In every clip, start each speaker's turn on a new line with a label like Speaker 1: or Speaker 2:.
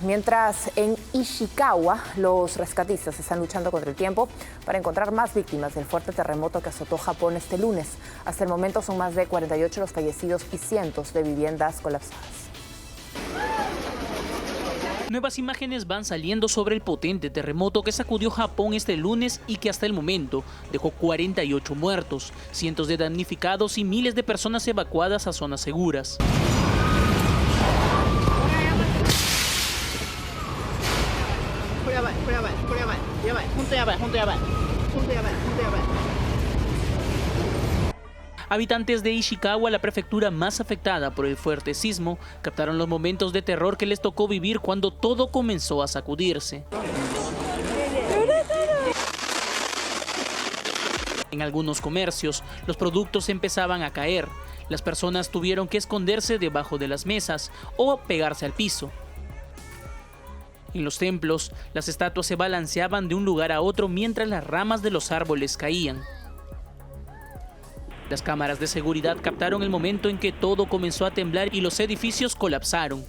Speaker 1: Mientras en Ishikawa los rescatistas están luchando contra el tiempo para encontrar más víctimas del fuerte terremoto que azotó Japón este lunes. Hasta el momento son más de 48 los fallecidos y cientos de viviendas colapsadas.
Speaker 2: Nuevas imágenes van saliendo sobre el potente terremoto que sacudió Japón este lunes y que hasta el momento dejó 48 muertos, cientos de damnificados y miles de personas evacuadas a zonas seguras. Habitantes de Ishikawa, la prefectura más afectada por el fuerte sismo, captaron los momentos de terror que les tocó vivir cuando todo comenzó a sacudirse. En algunos comercios, los productos empezaban a caer. Las personas tuvieron que esconderse debajo de las mesas o pegarse al piso. En los templos, las estatuas se balanceaban de un lugar a otro mientras las ramas de los árboles caían. Las cámaras de seguridad captaron el momento en que todo comenzó a temblar y los edificios colapsaron.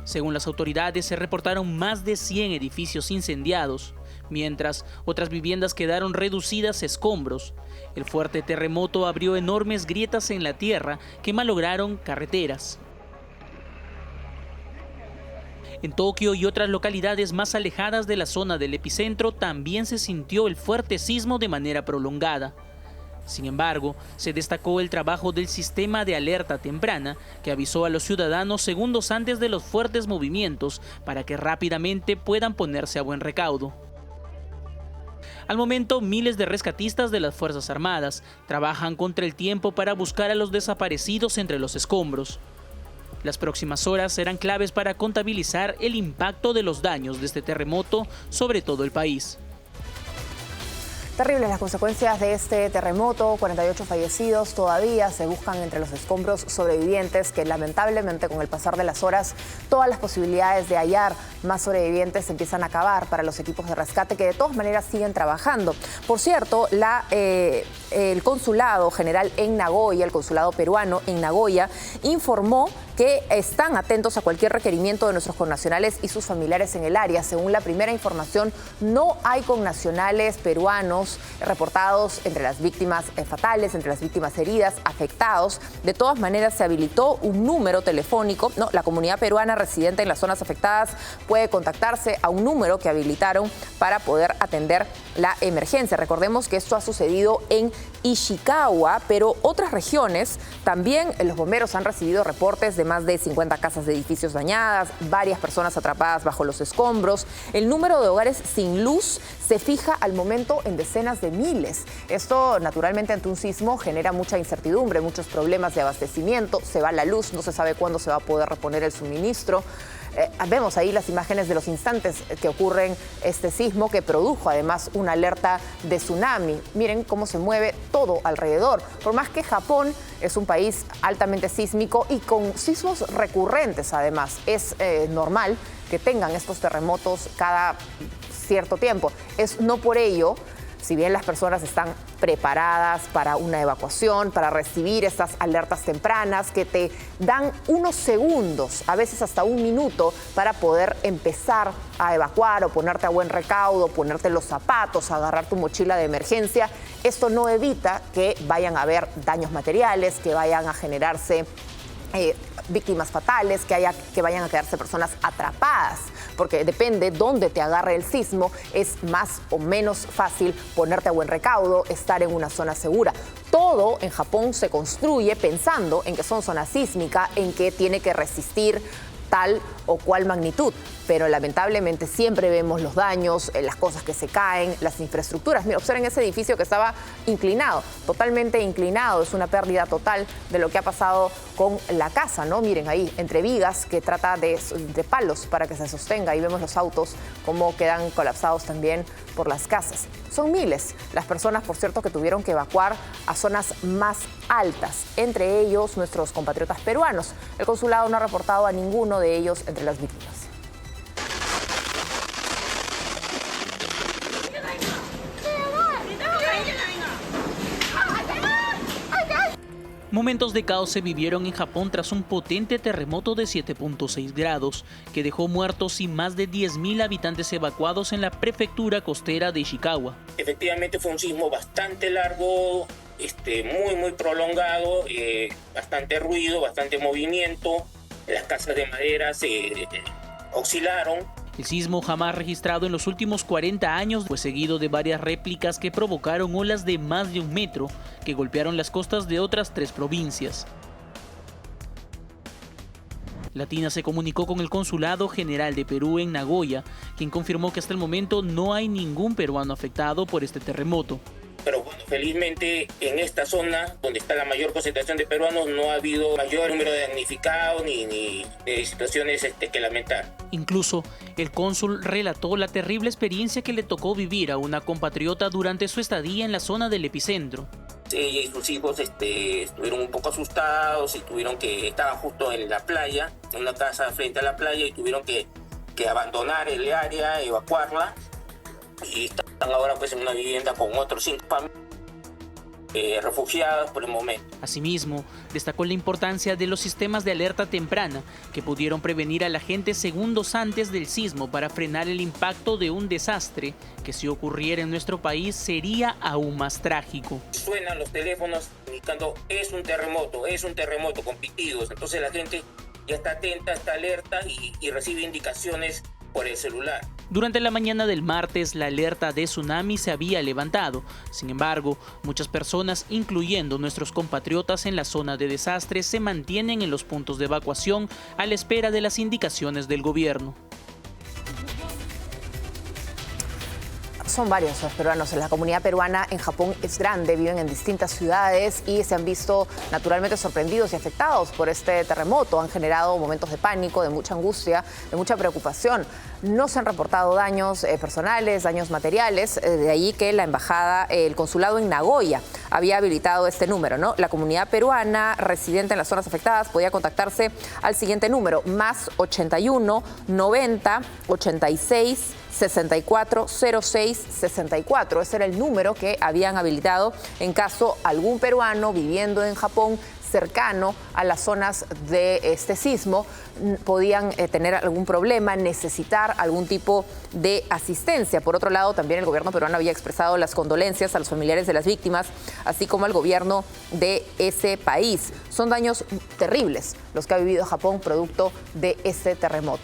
Speaker 2: Según las autoridades, se reportaron más de 100 edificios incendiados, mientras otras viviendas quedaron reducidas a escombros. El fuerte terremoto abrió enormes grietas en la tierra que malograron carreteras. En Tokio y otras localidades más alejadas de la zona del epicentro también se sintió el fuerte sismo de manera prolongada. Sin embargo, se destacó el trabajo del sistema de alerta temprana que avisó a los ciudadanos segundos antes de los fuertes movimientos para que rápidamente puedan ponerse a buen recaudo. Al momento, miles de rescatistas de las Fuerzas Armadas trabajan contra el tiempo para buscar a los desaparecidos entre los escombros. Las próximas horas serán claves para contabilizar el impacto de los daños de este terremoto sobre todo el país.
Speaker 1: Terribles las consecuencias de este terremoto, 48 fallecidos, todavía se buscan entre los escombros sobrevivientes que lamentablemente con el pasar de las horas todas las posibilidades de hallar más sobrevivientes se empiezan a acabar para los equipos de rescate que de todas maneras siguen trabajando. Por cierto, el consulado general en Nagoya, el consulado peruano en Nagoya, informó que están atentos a cualquier requerimiento de nuestros connacionales y sus familiares en el área. Según la primera información, no hay connacionales peruanos reportados entre las víctimas fatales, entre las víctimas heridas, afectados. De todas maneras, se habilitó un número telefónico. La comunidad peruana residente en las zonas afectadas puede contactarse a un número que habilitaron para poder atender la emergencia. Recordemos que esto ha sucedido en Ishikawa, pero otras regiones también los bomberos han recibido reportes de más de 50 casas de edificios dañadas, varias personas atrapadas bajo los escombros. El número de hogares sin luz se fija al momento en decenas de miles. Esto, naturalmente, ante un sismo genera mucha incertidumbre, muchos problemas de abastecimiento. Se va la luz, no se sabe cuándo se va a poder reponer el suministro. Vemos ahí las imágenes de los instantes que ocurren este sismo que produjo además una alerta de tsunami. Miren cómo se mueve todo alrededor. Por más que Japón es un país altamente sísmico y con sismos recurrentes además, es normal que tengan estos terremotos cada cierto tiempo. No por ello, si bien las personas están preparadas para una evacuación, para recibir estas alertas tempranas que te dan unos segundos, a veces hasta un minuto, para poder empezar a evacuar o ponerte a buen recaudo, ponerte los zapatos, agarrar tu mochila de emergencia, esto no evita que vayan a haber daños materiales, que vayan a generarse víctimas fatales, que vayan a quedarse personas atrapadas, porque depende dónde te agarre el sismo, es más o menos fácil ponerte a buen recaudo, estar en una zona segura. Todo en Japón se construye pensando en que son zonas sísmicas, en que tiene que resistir tal o cual magnitud, pero lamentablemente siempre vemos los daños, las cosas que se caen, las infraestructuras. Mira, observen ese edificio que estaba inclinado, totalmente inclinado, es una pérdida total de lo que ha pasado con la casa, ¿no? Miren ahí, entre vigas que trata de palos para que se sostenga, y vemos los autos cómo quedan colapsados también por las casas. Son miles las personas, por cierto, que tuvieron que evacuar a zonas más altas, entre ellos nuestros compatriotas peruanos. El consulado no ha reportado a ninguno de ellos entre las víctimas.
Speaker 2: Momentos de caos se vivieron en Japón tras un potente terremoto de 7.6 grados, que dejó muertos y más de 10.000 habitantes evacuados en la prefectura costera de Ishikawa.
Speaker 3: Efectivamente fue un sismo bastante largo, muy prolongado, bastante ruido, bastante movimiento. Las casas de madera se oscilaron.
Speaker 2: El sismo, jamás registrado en los últimos 40 años, fue seguido de varias réplicas que provocaron olas de más de 1 metro que golpearon las costas de otras 3 provincias. Latina se comunicó con el Consulado General de Perú en Nagoya, quien confirmó que hasta el momento no hay ningún peruano afectado por este terremoto.
Speaker 3: Pero bueno, felizmente en esta zona, donde está la mayor concentración de peruanos, no ha habido mayor número de damnificados ni de situaciones que lamentar.
Speaker 2: Incluso, el cónsul relató la terrible experiencia que le tocó vivir a una compatriota durante su estadía en la zona del epicentro.
Speaker 3: Ella y sus hijos estuvieron un poco asustados y estaban justo en la playa, en una casa frente a la playa, y tuvieron que abandonar el área, evacuarla. Y están ahora pues en una vivienda con otros 5 familias refugiadas por el momento.
Speaker 2: Asimismo, destacó la importancia de los sistemas de alerta temprana que pudieron prevenir a la gente segundos antes del sismo para frenar el impacto de un desastre que, si ocurriera en nuestro país, sería aún más trágico.
Speaker 3: Suenan los teléfonos indicando es un terremoto con pitidos. Entonces la gente ya está atenta, está alerta y recibe indicaciones por el celular.
Speaker 2: Durante la mañana del martes, la alerta de tsunami se había levantado. Sin embargo, muchas personas, incluyendo nuestros compatriotas en la zona de desastre, se mantienen en los puntos de evacuación a la espera de las indicaciones del gobierno.
Speaker 1: Son varios los peruanos. La comunidad peruana en Japón es grande, viven en distintas ciudades y se han visto naturalmente sorprendidos y afectados por este terremoto. Han generado momentos de pánico, de mucha angustia, de mucha preocupación. No se han reportado daños personales, daños materiales, de ahí que la embajada, el consulado en Nagoya había habilitado este número, ¿no? La comunidad peruana residente en las zonas afectadas podía contactarse al siguiente número, más 81 90 86 64 06 64. Ese era el número que habían habilitado en caso algún peruano viviendo en Japón cercano a las zonas de este sismo podían tener algún problema, necesitar algún tipo de asistencia. Por otro lado, también el gobierno peruano había expresado las condolencias a los familiares de las víctimas, así como al gobierno de ese país. Son daños terribles los que ha vivido Japón producto de este terremoto.